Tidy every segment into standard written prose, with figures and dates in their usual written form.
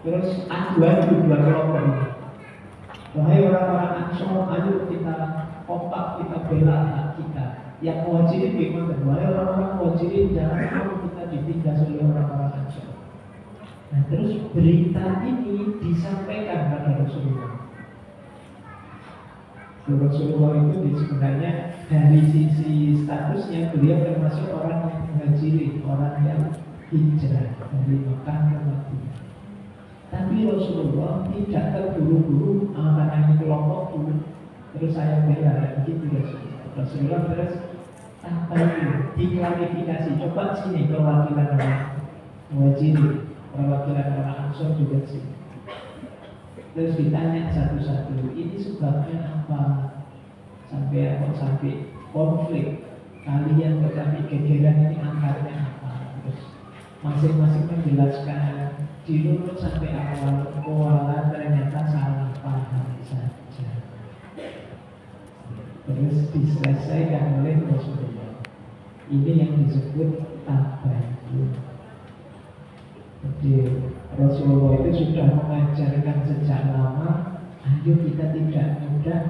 Terus adu-adu dua kelompok ini. Wahai orang-orang Ansor, ayo kita kompak, kita bela hak kita. Yang Muhajirin gimana? Wahai orang-orang Muhajirin, jangan mau kita ditindas oleh orang-orang Ansor. Nah, terus berita ini disampaikan pada Rasulullah. Rasulullah itu sebenarnya dari sisi statusnya beliau termasuk orang yang Muhajirin, orang yang hijrah dari Mekah ke Madinah. Tapi Rasulullah tidak terburu-buru karena ini kelompok dulu. Terus saya bela begitu Rasulullah terus apa itu diklarifikasi. Coba sini perwakilan orang Muhajirin, perwakilan orang Ansor juga sini. Terus ditanya satu-satu, ini sebabnya apa? Sampai konflik kalian tetapi gegeran ini akarnya apa? Terus masing-masing menjelaskan dirunut sampai awal kuala ternyata salah paham saja. Terus diselesaikan oleh Rasulullah. Ini yang disebut tabayun. Jadi Rasulullah itu sudah mengajarkan sejak lama, ayo kita tidak mudah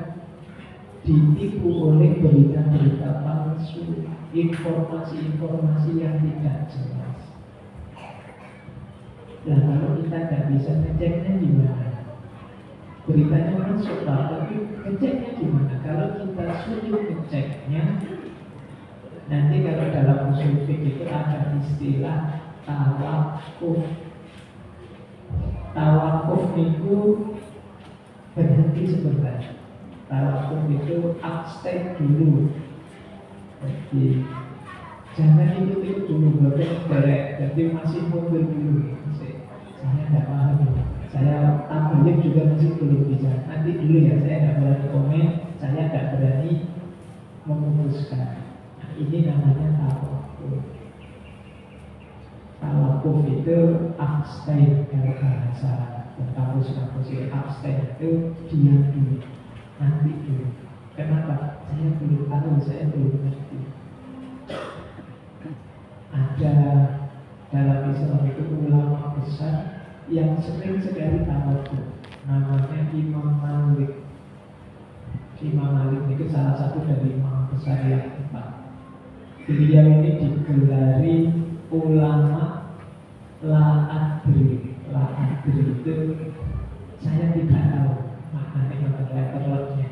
ditipu oleh berita-berita palsu, informasi-informasi yang tidak jelas. Nah, kalau kita tidak bisa ngeceknya gimana? Beritanya masuk tapi ngeceknya gimana? Kalau kita sulit ngeceknya, nanti kalau dalam usul fikih itu ada istilah tawakuf. Tawakuf itu berhenti sebentar. Tawakuf itu abstain dulu. Jadi jangan itu dulu, berarti jadi masih mundur dulu. Saya tidak paham. Saya tabayun juga masih belum bisa. Nanti dulu ya, saya tidak berani komen, saya tidak berani memutuskan. Nah, ini namanya tawakuf. Tawakuf itu abstain kalau bahasa kampus-kampus itu abstain itu diam dulu, nanti dulu. Kenapa? Saya belum tahu, saya belum ngerti. Ada dalam Islam itu ulama besar yang sering sekali tawakuf. Namanya Imam Malik. Imam Malik itu salah satu dari imam besar yang empat. Beliau ini digelari ulama la adri. La adri itu saya tidak tahu maknanya letternya.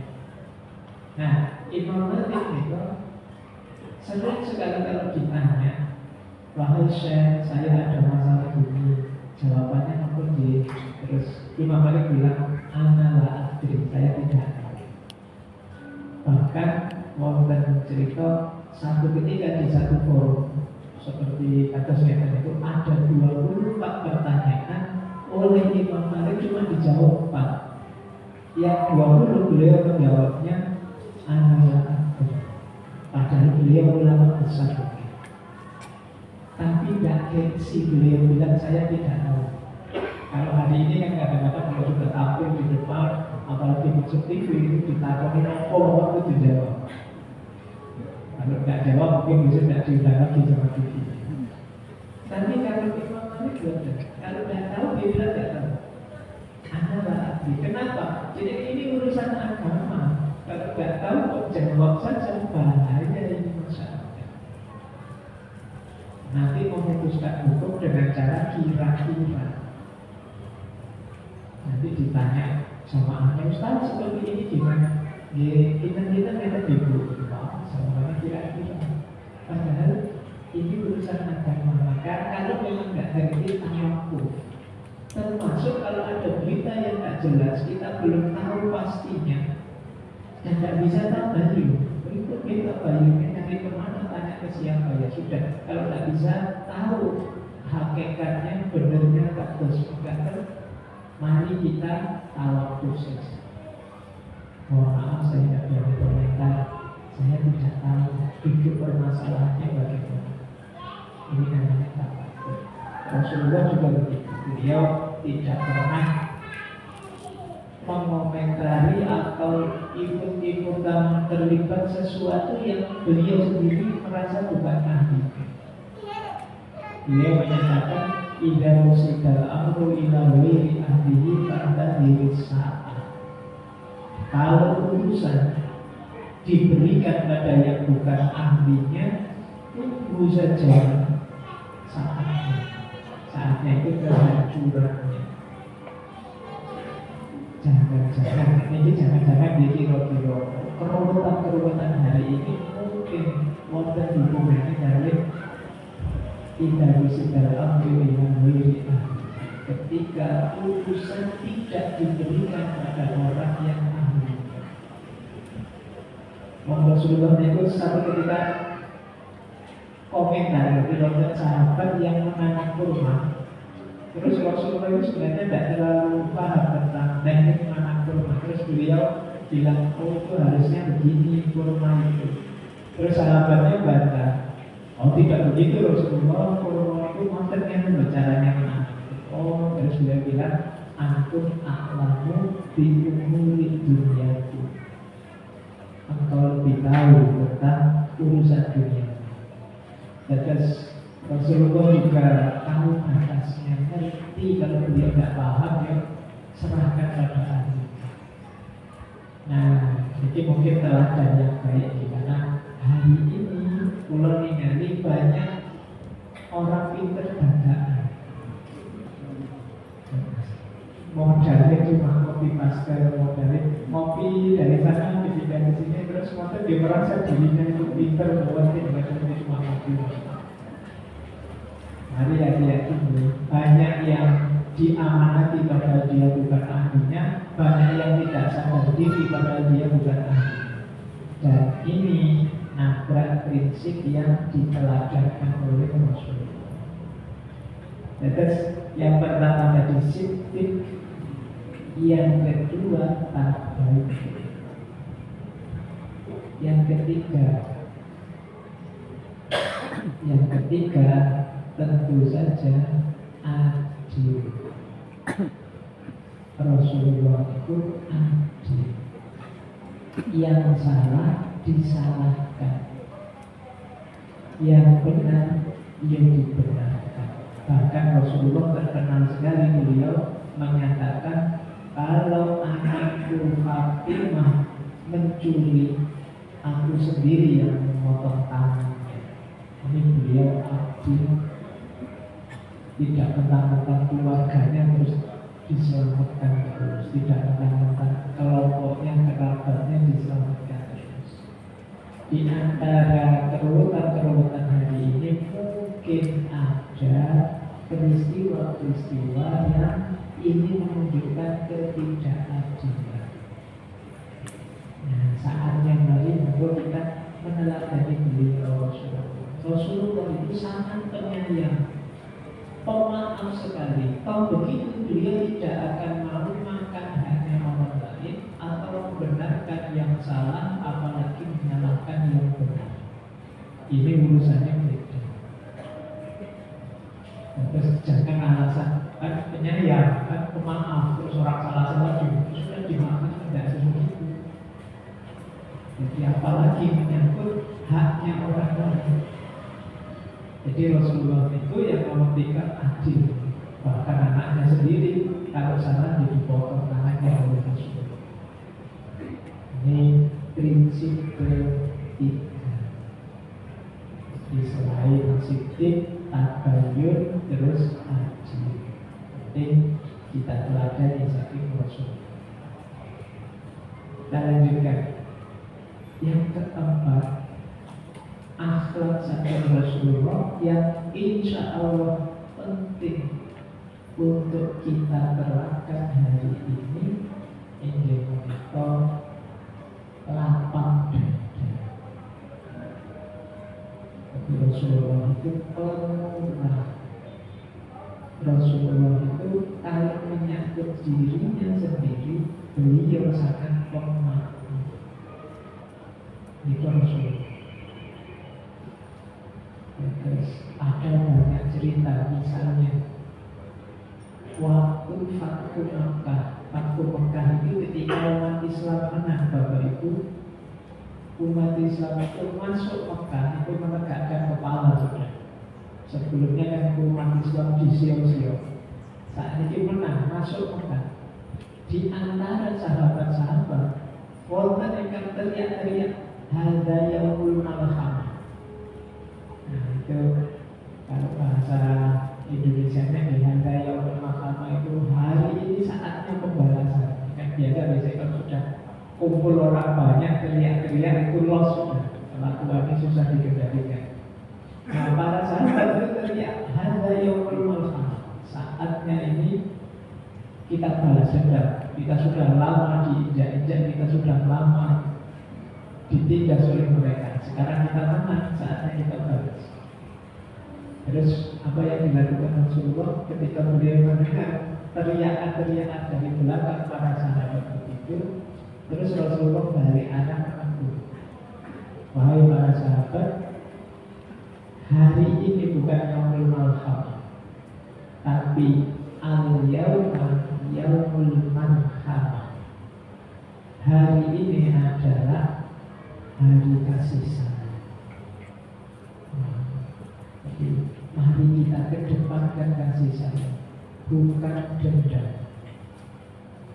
Nah, Imam Malik itu sering sekali kalau ditanya, wahai Syekh, saya ada masalah ini, jawabannya apa sih? Terus Imam Malik bilang, ana la adri, saya tidak tahu. Bahkan wonten cerita satu ketika di satu forum seperti atas itu ada 24 pertanyaan oleh Imam Malik cuma dijawab 4. Yang 20 beliau menjawabnya ana la adri. Padahal beliau ulama besar. Tapi tidak gengsi, beliau bilang saya tidak tahu. Kalau hari ini kan kadang-kadang kalau sudah tampil di depan, apalagi masuk TV itu ditakoni apa waktu dijawab. Kalau tidak jawab mungkin bisa tidak diundang lagi sama TV. Tapi kalau Imam Malik belajar, kalau tidak tahu dia bilang tidak tahu. Anda berarti kenapa? Jadi ini urusan agama. Kalau tidak tahu kok jawab saja, bahaya ini masalah. Nanti memutuskan hukum dengan cara kira-kira. Nanti ditanya sama anak Ustaz seperti ini gimana? Kita ibu sama kira-kira. Padahal ini urusan agama. Maka kalau memang tidak ngerti tawakuf, termasuk kalau ada berita yang tidak jelas, kita belum tahu pastinya dan tidak bisa tabayun. Berikut kita bayunnya nanti kemana, tanya ke siapa ya sudah. Kalau tidak bisa tahu hakikatnya benarnya tak terus, mari kita tawakuf saja. Mohon maaf saya tidak berani komentar. Saya tidak tahu duduk permasalahannya bagaimana. Ini namanya tawakuf. Rasulullah juga begitu. Beliau tidak pernah mengomentari atau ikut-ikutan terlibat sesuatu yang beliau sendiri merasa bukan ahli. Beliau menyatakan idza usidal amru ila ghairi diri saat. Kalau urusan diberikan pada yang bukan ahlinya, tunggu saja saatnya. Saatnya itu kehancurannya. Jangan-jangan dikira-kira keruwetan hari ini mungkin wonten hubungannya dari tidak bisa ambil yang wiri. Ketika urusan tidak diberikan pada orang yang ahli. Rasulullah itu satu ketika komentar dari sahabat yang menanam kurma. Terus Rasulullah itu sebenarnya tidak terlalu paham tentang teknik menanam kurma. Terus beliau bilang, oh itu harusnya begini kurma itu. Terus sahabatnya bantah, oh tidak begitu Rasulullah, kurma itu maksudnya caranya menanam. Oh, terus beliau bilang, antum a'lamu bi umuri dunyaku. Engkau lebih tahu tentang urusan dunia. Terus Rasulullah juga tahu atasnya, ngerti kalau beliau tidak paham, ya serahkan pada ahli. Nah, ini mungkin teladan yang baik, karena hari ini pulau ningali banyak orang pinter dagang. Modalnya cuma kopi masker, modalnya ngopi dari sana dipindah ke sini, terus modal dia merasa dirinya itu pinter bahwa dia cuma kopi. Mari hati-hati, banyak yang diamanati padahal dia bukan ahlinya, banyak yang tidak sadar diri padahal dia bukan ahli. Dan ini nabrak prinsip yang diteladankan oleh Rasulullah. Terus yang pertama tadi sidik, yang kedua tabayun, yang ketiga tentu saja adil. Rasulullah itu adil. Yang salah disalahkan, yang benar yang dibenarkan. Bahkan Rasulullah terkenal sekali, beliau menyatakan, kalau anakku Fatimah mencuri, aku sendiri yang memotong tangannya. Ini beliau adil. Tidak mentang-mentang keluarganya terus diselamatkan terus, tidak mentang-mentang kelompoknya, kerabatnya diselamatkan terus. Di antara keruwetan hari ini mungkin ada peristiwa-peristiwa yang ini menunjukkan ketidakadilan. Nah, saatnya mari kita meneladani beliau Rasulullah. Rasulullah itu sangat penyayang, pemaaf sekali. Kalau begitu beliau tidak akan mau makan hanya orang lain atau membenarkan yang salah, apalagi menyalahkan yang benar. Ini urusannya beda. Terus jangan alasan kan penyayang, kan pemaaf, terus orang salah-salah sudah dimaafkan, tidak seperti itu. Jadi apalagi menyangkut haknya orang lain. Jadi Rasulullah itu yang mementingkan adil. Bahkan anaknya sendiri kalau salah dipotong tangannya oleh Rasulullah. Ini prinsip ketiga. Jadi selain sidik, tabayun, terus adil. Penting kita teladani saking Rasulullah. Kita lanjutkan. Yang keempat, akhlak saking Rasulullah yang insya Allah penting untuk kita terapkan hari ini. Ini menikah lapang dada. Tapi Rasulullah itu pernah. Rasulullah itu kalau menyangkut dirinya sendiri, beliau sangat pemaaf. Itu Rasulullah. Terus ada banyak cerita, misalnya waktu Fathu Mekah itu ketika umat Islam menang, Bapak Ibu, umat Islam itu masuk Mekah itu menegakkan kepala sudah. Sebelumnya kan umat Islam disiau-siau. Saat ini menang, masuk Mekah. di antara sahabat-sahabat wonten ingkang teriak-teriak hadza yaumul malhamah. Nah itu kalau bahasa Indonesianya di hadza yaumul malhamah itu hari ini saatnya pembalasan. Kan biasanya kalau sudah kumpul orang banyak teriak-teriak itu loss sudah, kelakuannya susah dikendalikan. Nah para sahabat itu teriak hadza yaumul malhamah, saatnya ini kita balas dendam. Kita sudah lama diinjak-injak, kita sudah lama ditindas oleh mereka. Sekarang kita menang, saatnya kita balas. Terus apa yang dilakukan Rasulullah ketika beliau mendengar teriakan-teriakan dari belakang para sahabat begitu, terus Rasulullah balik arah menanggung. Wahai para sahabat, hari ini bukan yaumul malhamah, tapi al-yauma yaumul marhamah. Hari ini adalah hari kasih sayang. Jadi mari kita kedepankan kasih sayang, bukan dendam.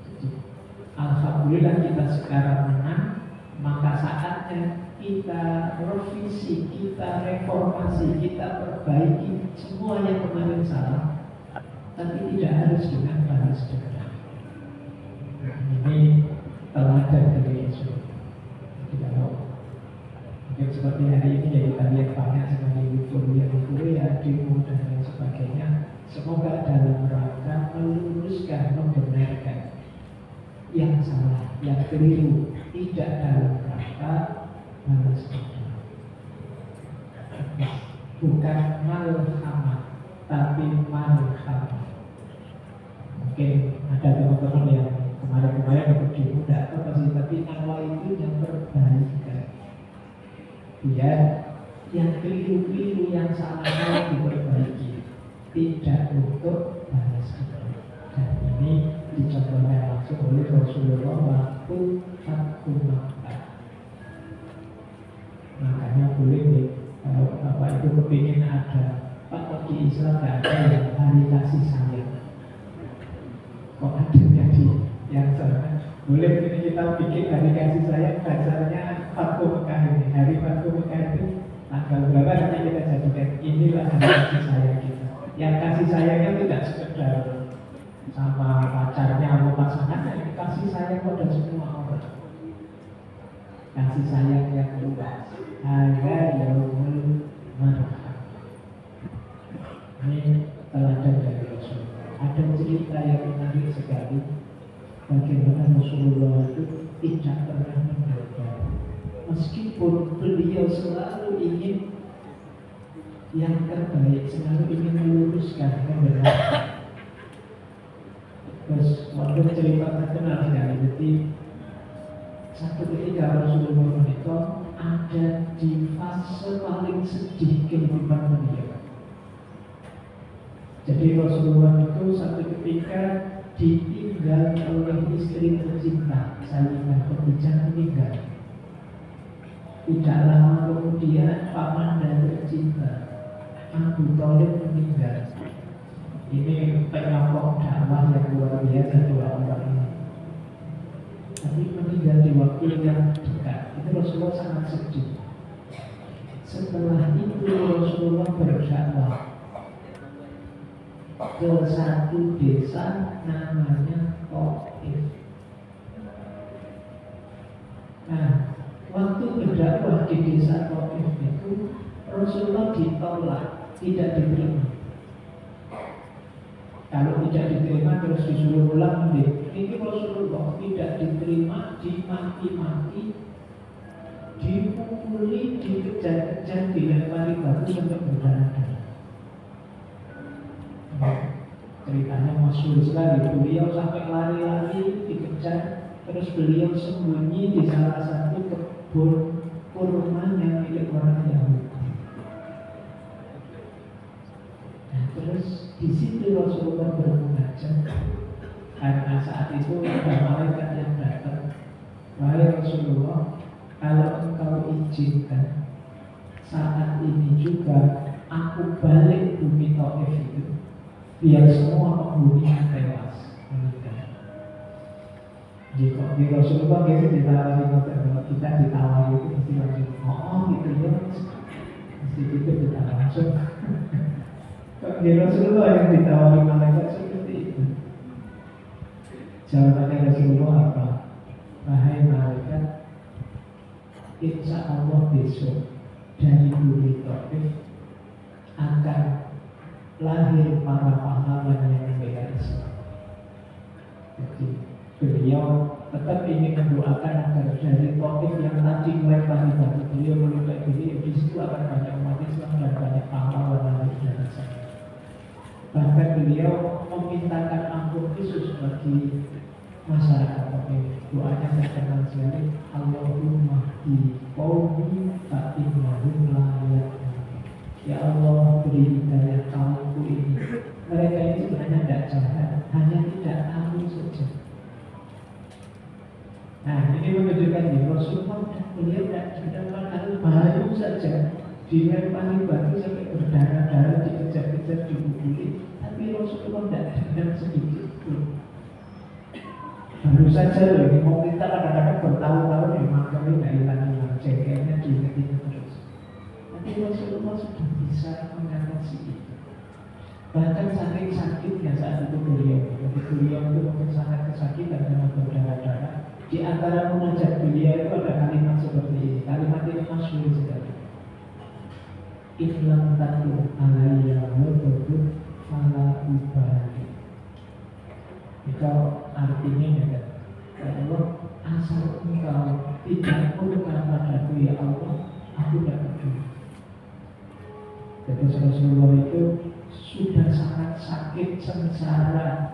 Jadi, alhamdulillah kita sekarang menang, maka saatnya kita revisi, kita reformasi, kita perbaiki semua yang kemarin salah. Tapi tidak harus dengan balas dendam. Ini teladan dari Yesus. Tidak tahu. Mungkin seperti hari ini ya kita lihat banyak sekali euforia, demo dan lain sebagainya. Semoga dalam rangka meluruskan, membenarkan yang salah, yang keliru, tidak dalam rangka balas dendam. Bukan malhamah, tapi marhamah. Mungkin ada teman-teman yang kemarin-kemarin ikut demo, tidak apa sih, tapi awal itu yang perbaikan. Biar yang keliru-keliru, yang salah diperbaiki, tidak untuk balas dendam. Dan ini dicontohkan langsung oleh Rasulullah waktu Fathu Makkah. Makanya boleh nih, kalau Bapak itu kepingin ada Pak di Islam tidak ada yang hari kasih sayang. Kok ada jadi yang sana? Boleh ini kita bikin hari kasih sayang, dasarnya Fathu Makkah ini. Hari Fathu Makkah itu tanggal berapa nanti kita jadikan inilah hari kasih sayang kita. Yang kasih sayangnya tidak sekedar sama pacarnya atau pasangannya, kasih sayang pada semua orang. Kasih sayang yang luas. Hadza yaumul marhamah. Ini teladan dari Rasul. Ada cerita yang menarik sekali, bagaimana Rasulullah itu tidak pernah mendendam. Meskipun beliau selalu ingin yang terbaik, selalu ingin meluruskan kebenaran. Terus waktu cerita terkenal sekali. Jadi satu ketika Rasulullah menikah ada di fase paling sedih kehidupan beliau. Jadi Rasulullah itu satu ketika ditinggal oleh istri tercinta, Sayyidah Khadijah meninggal. Tidak lama kemudian paman dan tercinta Abu Thalib meninggal. Ini penyokong dakwah yang luar biasa dua orang ini. Tapi meninggal di waktu yang dekat. Itu Rasulullah sangat sedih. Setelah itu Rasulullah berdakwah ke satu desa namanya Taif. Nah, waktu berdakwah di desa Taif itu Rasulullah ditolak, tidak diterima. Kalau tidak diterima terus disuruh pulang. Ini Rasulullah tidak diterima, dimaki-maki, dipukuli, dikejar-kejar, dilempari batu sampai berdarah-darah. Ceritanya masyhur sekali. Beliau sampai lari-lari dikejar, terus beliau sembunyi di salah satu kebun kurma yang milik orang Yahudi. Nah, terus di situ Rasulullah bermunajat, karena saat itu ada malaikat yang datang. Wahai Rasulullah, kalau engkau izinkan, saat ini juga aku balik bumi Taif itu, biar semua penghuninya tewas meninggal. Di Rasulullah biasa ditawari kalau kita ditawari itu mesti langsung gitu ya, mesti gitu kita langsung. Kok di Rasulullah yang ditawari malaikat seperti itu? Jawabannya Rasulullah apa? Wahai malaikat, insya Allah besok dari bumi Taif akan lahir para pahlawan yang membela Islam. Jadi beliau tetap ingin mendoakan agar dari Taif yang tadi melempari batu beliau melukai beliau, di situ akan banyak umat Islam dan banyak pahlawan lahir dari sana. Bahkan beliau memintakan ampun khusus bagi masyarakat Taif. Doanya terkenal sekali, Allahumma di qaumi fa innahum la ya'lamun. Ya Allah, beri hidayah kaumku ini. Mereka ini sebenarnya tidak jahat, hanya tidak tahu saja. Nah, ini menunjukkan di Rasulullah beliau tidak padahal baru saja dilempari batu sampai berdarah-darah, dikejar-kejar, dibukuli, tapi Rasulullah tidak dengar sedikit pun. Baru saja loh, ini mau kita kadang-kadang bertahun-tahun yang makanya tidak hilang-hilang, jengkelnya diingat-ingat terus. Tapi Rasulullah sudah bisa mengatasi itu. Bahkan saking sakitnya saat itu beliau itu mungkin sangat kesakitan karena berdarah-darah. Di antara munajat beliau itu ada kalimat seperti ini. Kalimat ini masyhur sekali. Islam tatu alayya wabudud fala ubali. Itu artinya ya, Allah, asal engkau tidak murka padaku ya Allah, aku tidak peduli. Jadi Rasulullah itu sudah sangat sakit, sengsara,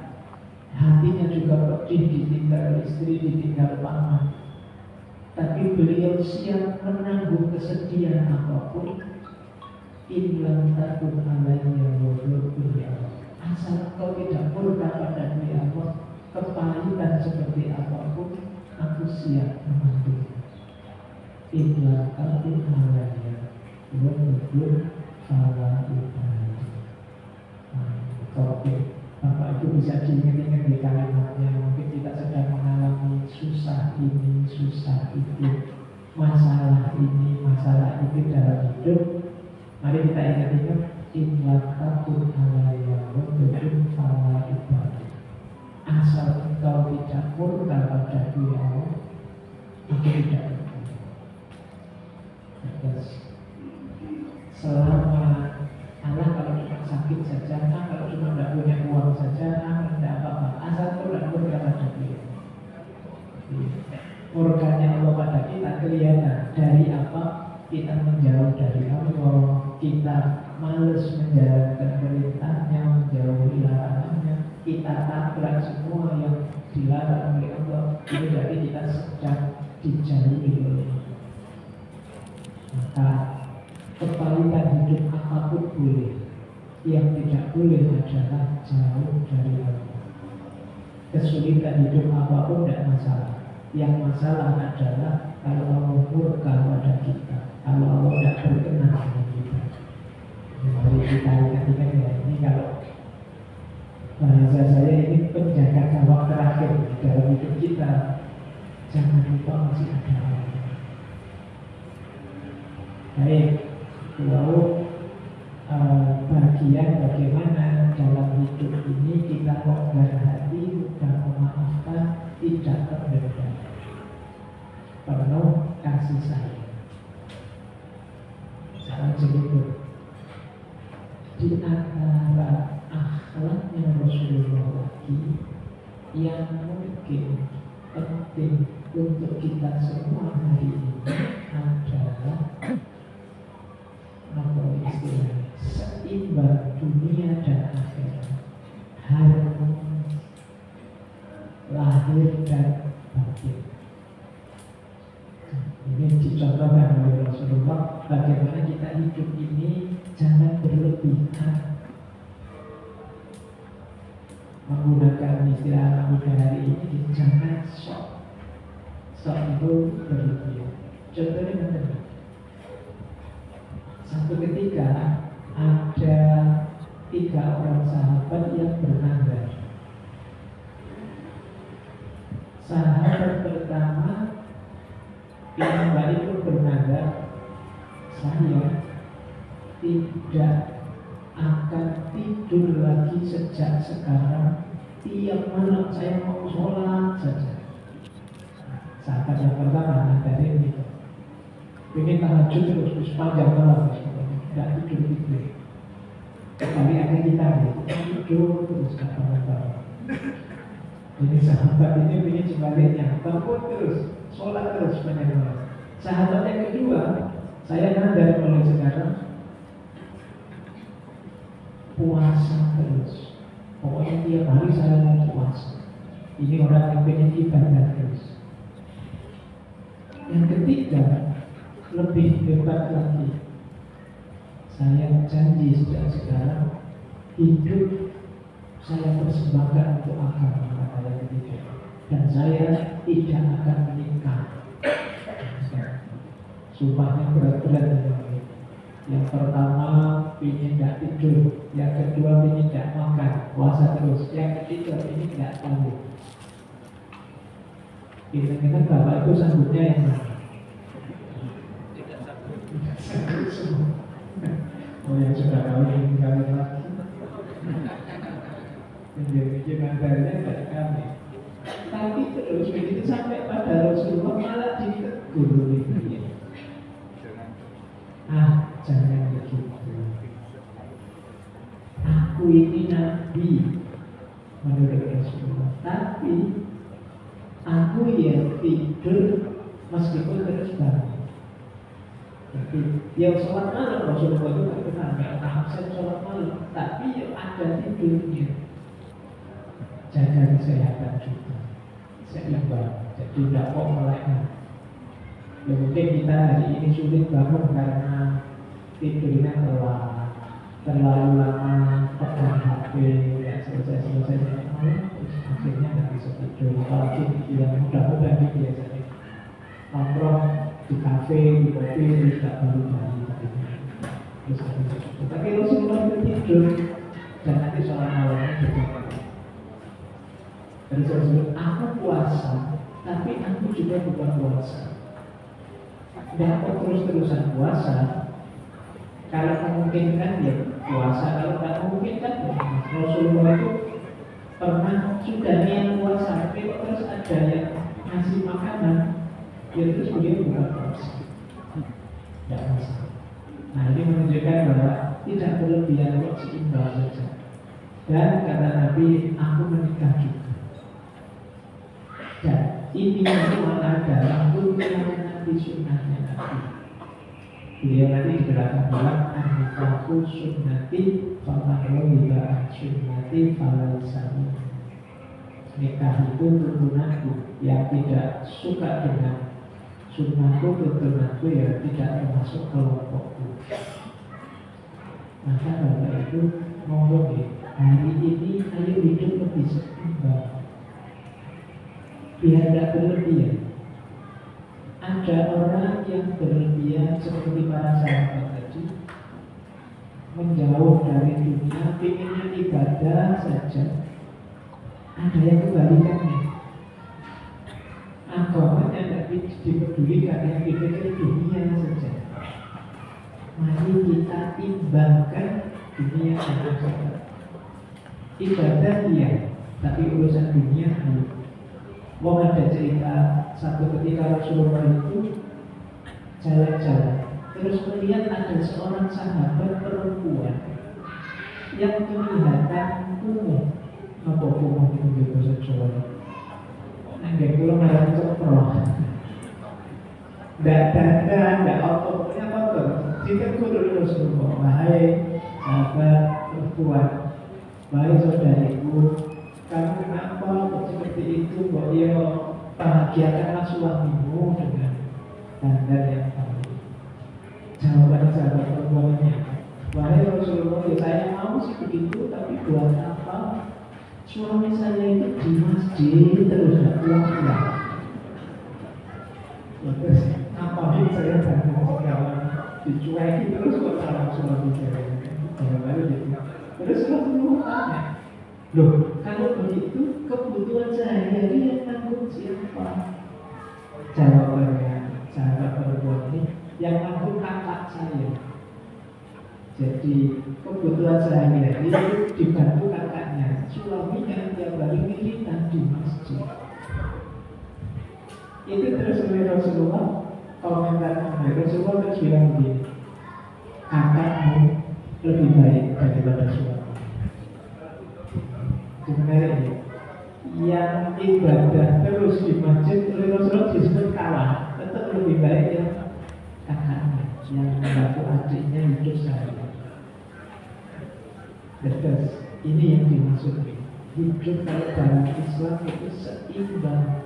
hatinya juga pedih, ditinggal istri, ditinggal paman. Tapi beliau siap menanggung kesedihan apapun. Inlam takut alayya wabudud ya Allah, asal kau tidak murka padaku ya Allah, kepahitan seperti apapun aku siap membantu. Inlam takut alayya wabudud fala ubali. Oke, Bapak Ibu bisa diingat-ingat di kalimatnya. Mungkin kita sedang mengalami susah ini, susah itu, masalah ini, masalah itu dalam hidup. Mari kita ingat-ingat, inlam takut alayya wabudud fala ubali. Asal engkau tidak murka padaku ya Allah, aku tidak peduli. Selama Allah kalau cuma sakit saja, kalau cuma tidak punya uang saja, tidak apa-apa. Asal kau tidak murka padaku ya. Murkanya Allah pada kita kelihatan dari apa? Kita menjauh dari Allah, kita males menjalankan perintahnya, menjauhi larangannya, kita tabrak semua yang dilarang oleh Allah. Itu berarti kita sedang dijauhi oleh Allah. Maka kepalitan hidup apapun boleh, yang tidak boleh adalah jauh dari Allah. Kesulitan hidup apapun tidak masalah. Yang masalah adalah kalau Allah murka pada kita, kalau Allah tidak berkenan dengan kita. Mari kita ingat-ingat ya, ini kalau bahasa saya ini penjaga gawang terakhir dalam hidup kita. Jangan lupa masih ada Allah. Baik, lalu bagian bagaimana dalam hidup ini kita longgar hati, mudah memaafkan, tidak terdendam, penuh kasih sayang. Salah sedikit di antara akhlaknya Rasulullah lagi yang mungkin penting untuk kita semua hari ini adalah apa istilahnya, seimbang dunia dan akhirat, harmonis lahir dan batin. Ini dicontohkan oleh Rasulullah bagaimana kita hidup ini jangan berlebihan. Menggunakan istilah anak muda hari ini, jangan sok itu berlebihan. Contohnya begini. Satu ketika ada 3 orang sahabat yang bernazar. sahabat pertama yang Mbak itu bernada, saya tidak akan tidur lagi sejak sekarang. Tiap malam saya mau sholat saja. Sahabat yang pertama dari itu pengen tahajud terus sepanjang malam, tidak tidur. Tapi ada kita tidur terus kapan-kapan. Jadi sahabat ini pengen sebaliknya, bangun terus, sholat terus sepanjang malam. Sahabat yang kedua, saya dari mulai sekarang puasa terus. Pokoknya tiap hari saya mau puasa. Ini orang yang pengen ibadah terus. Yang ketiga, lebih hebat lagi. Saya janji sejak sekarang hidup saya persembahkan untuk agama, kata yang ketiga. Dan saya tidak akan menikah. Sumpahnya berat-berat. Yang pertama, ingin tidak tidur. Yang kedua, ingin tidak makan, puasa terus. Yang ketiga, ingin tidak tahu. Kita bapak itu sanggupnya yang mana? Tidak sanggup semua. Oh, yang sudah kawin lagi. Menjadi mandarnya tidak kami. Tapi terus begitu sampai pada Rasulullah malah ditegur. Jangan begitu. Aku ini nabi menurut Rasulullah, tapi aku yang tidur meskipun terus bangun. Jadi yang sholat malam Rasulullah itu tak kenal, nggak absen sholat malam, tapi yang ada tidurnya. Jaga kesehatan juga, seimbang. Jadi tidak kok melekatkan. Ya mungkin kita hari ini sulit bangun karena tidurnya terlalu lama pegang HP, ya selesai terus akhirnya nggak bisa tidur. Apalagi yang mudah-mudah ini biasanya nongkrong di kafe, di mobil, tidak baru lagi. Tapi Rasulullah itu tidur dan nanti sholat malamnya juga. Dan Rasulullah, aku puasa, tapi aku juga bukan puasa. Dan aku terus-terusan puasa. Kalau memungkinkan ya puasa, kalau tidak memungkinkan ya. Rasulullah itu pernah sudah niat puasa, tapi terus ada yang ngasih makanan, ya terus beliau bukan puasa. Tidak masalah. Nah ini menunjukkan bahwa tidak berlebihan, kok seimbang saja. Dan kata Nabi, aku menikah juga. Dan ini semua adalah tuntunan Nabi, sunnahnya Nabi. Beliau nanti di belakang bilang, "Anikahu sunnati, faman yuhiba sunnati falaisani." Nikah itu tuntunanku, yang tidak suka dengan sunnahku, tuntunanku ya tidak termasuk kelompokku. Maka Bapak itu ngomong hari ini ayo hidup lebih seimbang, biar tidak berlebihan. Ada orang yang berlebihan seperti para sahabat tadi, menjauh dari dunia, pengennya ibadah saja. Ada yang kebalikannya, agamanya tidak dipedulikan, yang dipikir dunia saja. Mari kita imbangkan dunia dan akhirat. Ibadah iya, tapi urusan dunia ayo. Mau ada cerita satu ketika Rasulullah itu jalan-jalan, terus melihat ada seorang sahabat perempuan yang kelihatan kumuh. Apa kumuh itu di bahasa Jawa? Nggak pulang ada ceproh, nggak dandan, nggak pokoknya apa? Ditegur oleh Rasulullah, wahai sahabat perempuan, wahai saudariku, kamu kenapa kok seperti itu? Kok dia bahagiakanlah suamimu dengan dandan yang baik. Jawaban sahabat perempuannya, wahai Rasulullah, ya saya mau sih begitu, tapi buat apa? Suami saya itu di masjid terus tidak pulang-pulang. Terus ngapain saya dandan segala dicuekin terus kok salah suami saya? Baru gitu. Terus Rasulullah tanya, loh, kalau begitu kebutuhan sehari-hari yang tanggung siapa? Jawabannya sahabat perempuan ini, yang ngaku kakak saya. Jadi kebutuhan sehari-hari itu dibantu kakaknya. Suaminya tiap hari militan di masjid. Itu terus oleh Rasulullah, komentarnya Rasulullah terus bilang begini, kakakmu lebih baik daripada suami. Sebenarnya yang ibadah terus di masjid oleh Rasulullah disebut kawan, tetap lebih baik yang kakaknya, yang membantu adiknya hidup sehari. Terus ini yang dimaksud hidup kalau dalam Islam itu seimbang.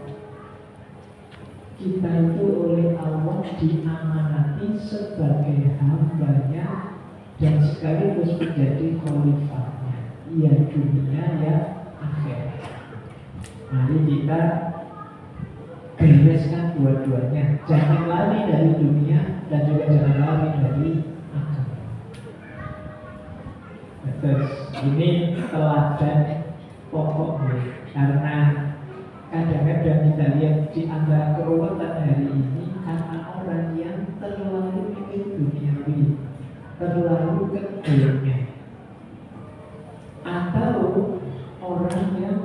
Kita itu oleh Allah diamanati sebagai hambanya dan sekaligus menjadi khalifahnya, ya dunia ya akhirat. Mari kita bereskan dua-duanya. Jangan lari dari dunia dan juga jangan lari dari akhirat. Terus ini teladan pokoknya, karena kadang-kadang kita lihat di antara keruwetan hari ini karena orang yang terlalu ingin duniawi, terlalu keduanya, atau orang yang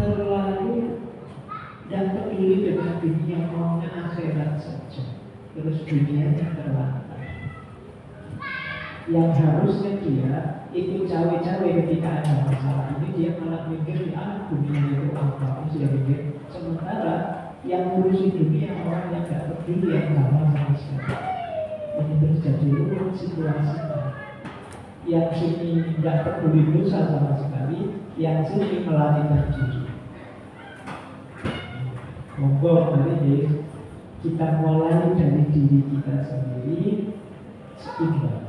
terlalu dan peduli dengan dunia, maunya akhirat saja, terus dunianya terlantar. Yang harusnya dia ikut cawe-cawe ketika ada masalah ini, dia malah mikir dunia itu apa, dia mikir. Sementara yang ngurusi dunia orang yang gak peduli, yang gak mau sama sekali. Ini terjadi ulang situasinya. Yang sini gak peduli dosa sama sekali, yang sini melarikan diri. Monggo mari kita mulai dari diri kita sendiri, seimbang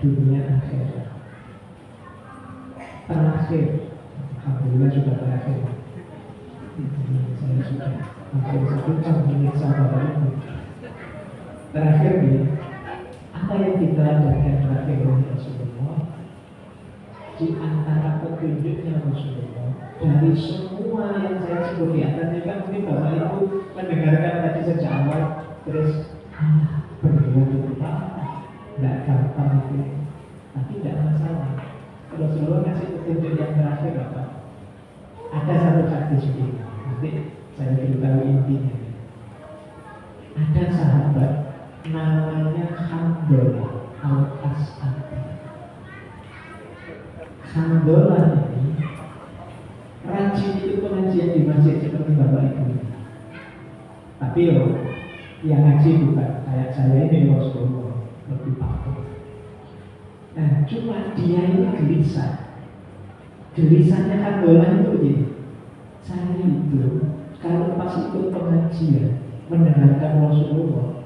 dunia akhirat. Terakhir, alhamdulillah sudah terakhir. Saya sudah hampir 1 menit sabar ini. Terakhir nih, apa yang diteladani terakhir oleh Rasulullah? Di antara petunjuknya Rasulullah dari semua yang saya sebut di atas ini, kan mungkin Bapak Ibu mendengarkan tadi sejak awal, terus berdua itu tidak gampang itu, tapi tidak masalah. Rasulullah kasih petunjuk yang terakhir apa? Ada satu hadis ini, nanti saya beritahu intinya. Ada sahabat namanya Handolah Al-As'adi. Handolah ini rajin itu pengajian di masjid seperti Bapak Ibu. Tapi yang ngaji bukan kayak saya ini, Rasulullah lebih patuh. Nah, cuma dia ini gelisah. Gelisahnya Handolah itu begini, saya itu kalau pas ikut pengajian mendengarkan Rasulullah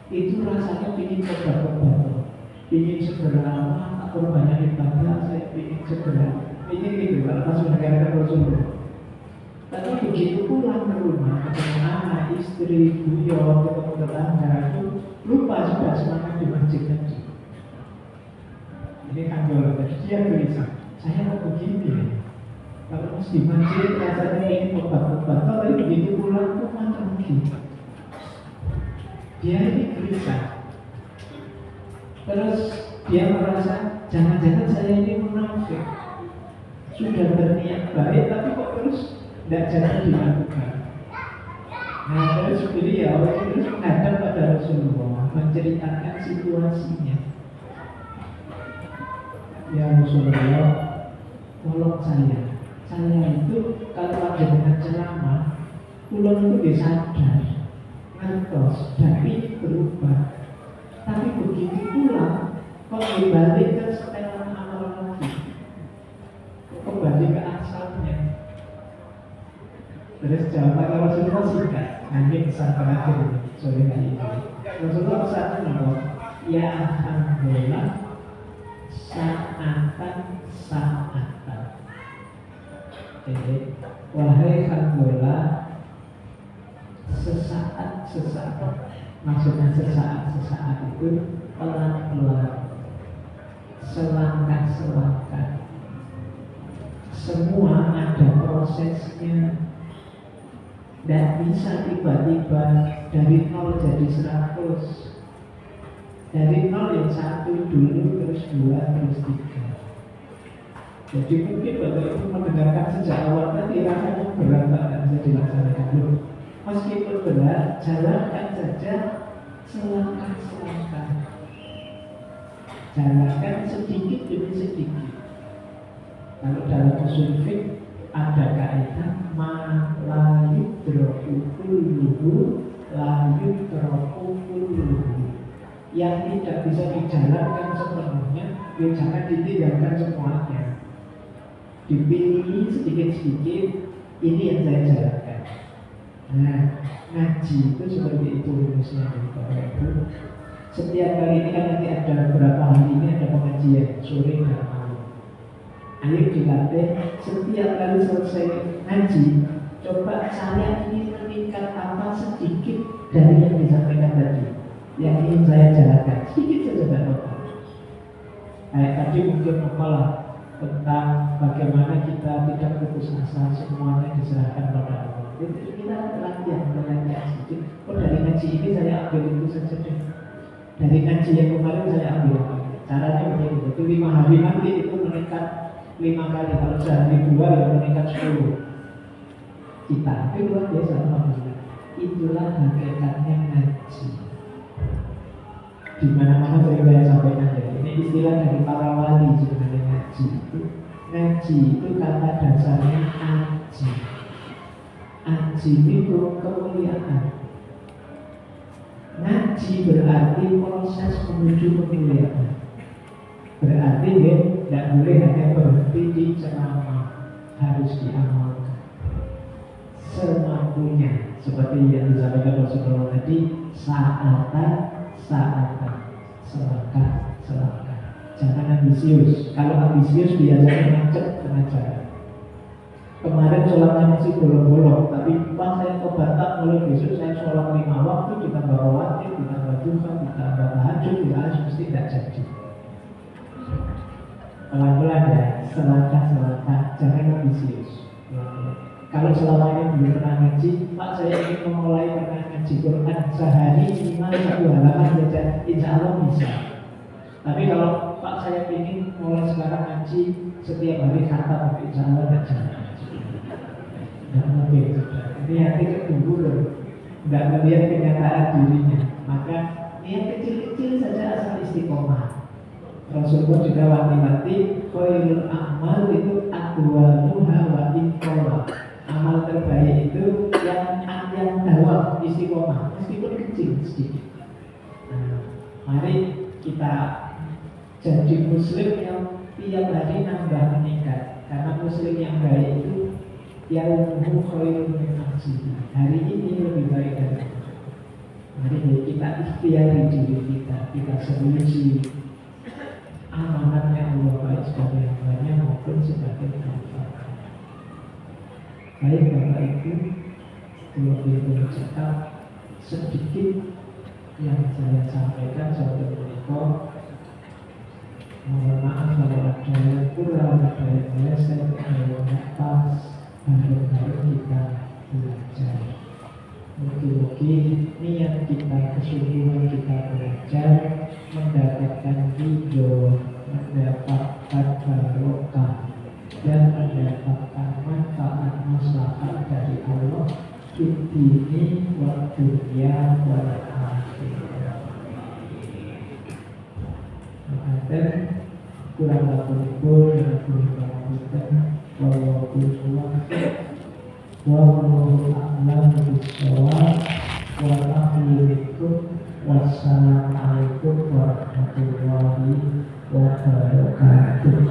itu rasanya ingin coba-coba, ingin segera banyak ibadah, saya ingin segera, ingin gitu kalau pas mendengarkan Rasulullah. Tapi begitu pulang ke rumah, ketemu anak, istri, buyut, ketemu tetangga, itu lupa sudah semangat di masjid tadi. Ini Handolah tadi, dia gelisah. Saya mau begini ya. Kalau pas di masjid rasanya ingin obat-obat, tapi begitu pulang kok macam gitu. Dia ini gelisah. Terus dia merasa jangan-jangan saya ini munafik. Sudah berniat baik tapi kok terus tidak jadi dilakukan. Nah terus beliau terus menghadap pada Rasulullah, menceritakan situasinya. Ya Rasulullah, tolong saya itu kalau ada dengan ceramah, pulau itu disadar, ngertos, dan ini berubah. Tapi begitu pulang, kok dibalik ke setelan awal lagi, kok kembali ke asalnya. Terus jawaban Rasulullah singkat, nanti pesan terakhir sore hari ini. Rasulullah pesan bahwa ya alhamdulillah saatan. Jadi, wahai Handolah, sesaat. Maksudnya sesaat itu pelan-pelan, selangkah. Semua ada prosesnya, Tidak bisa tiba-tiba dari 0 jadi 100. Dari 0 yang 1 dulu, terus 2, terus 3. Jadi mungkin Bapak Ibu mendengarkan sejak awal tadi rasanya berat banget bisa dilaksanakan dulu. Meskipun berat, jalankan saja selangkah-selangkah. Jalankan sedikit demi sedikit. Kalau dalam usul fiqh ada kaidah ma la yudraku kulluhu la yudraku kulluhu. Yang tidak bisa dijalankan sepenuhnya, ya jangan ditinggalkan semuanya. Dipilih sedikit-sedikit, ini yang saya jalankan. Nah, ngaji itu seperti itu rumusnya Bapak Ibu. Setiap kali ini kan nanti ada beberapa hari ini ada pengajian sore dan malam. Ayo dilatih setiap kali selesai ngaji, coba saya ingin meningkat apa sedikit dari yang disampaikan tadi, yang ingin saya jalankan sedikit saja Bapak Ibu. Kayak tadi mungkin apalah tentang bagaimana kita tidak putus asa, semuanya diserahkan pada Allah. Itu kita latihan sedikit. Oh, dari ngaji ini saya ambil itu saja deh. Dari ngaji yang kemarin saya ambil. Caranya begini, itu 5 hari nanti itu meningkat 5 kali. Kalau sehari 2 ya meningkat 10. Kita itu luar biasa. Itulah hakikatnya ngaji. Di mana-mana saya sampaikan ya. Ini istilah dari para wali sebenarnya ngaji itu. Ngaji itu kata dasarnya aji. Aji itu kemuliaan. Ngaji berarti proses menuju kemuliaan. Berarti ya, tidak boleh hanya berhenti di ceramah, harus diamalkan semampunya. Seperti yang disampaikan Rasulullah tadi, saatan, selangkah. Jangan ambisius. Kalau ambisius biasanya macet pengajaran. Kemarin sholatnya masih bolong-bolong, tapi pas saya ke Batak mulai besok saya sholat 5 waktu, ditambah rawatib, ditambah duha, ditambah tahajud, mesti tidak jadi. Pelan-pelan ya, selangkah, jangan ambisius. Kalau selama ini belum pernah ngaji, Pak saya ingin memulai pernah ngaji Quran sehari minimal 1 halaman saja, insya Allah bisa. Tapi kalau Pak saya ingin mulai sekarang ngaji setiap hari kata, insya Allah tidak jalan. Tidak mungkin sudah. Ini hati keburu, tidak melihat kenyataan dirinya. Maka niat kecil-kecil saja asal istiqomah. Rasulullah juga wanti-wanti khairul amal itu adwamuha wa inqola. Amal terbaik itu yang dalam istiqomah, meskipun kecil sedikit. Nah, mari kita jadi muslim yang tiap hari nambah meningkat. Karena muslim yang baik itu yang khairul min aksihi. Hari ini lebih baik dari itu. Mari kita ikhtiari diri kita solusi amanatnya Allah baik sebagai hambanya maupun sebagai hamba. Baik Bapak Ibu, lebih bercakap sedikit yang saya sampaikan seperti berikut. Mohon maaf kalau ada yang kurang, ada yang meleset, ada yang pas. Baru-baru kita belajar. Mungkin niat kita, kesungguhan kita belajar, mendapatkan ridho, mendapatkan barokah, dan mendapatkan manfaat maslahat dari Allah di dini wa dunya wal akhirah. Dan kurang lebih dan kurang kita wallahu a'lam bishawab. Wassalamualaikum warahmatullahi wabarakatuh.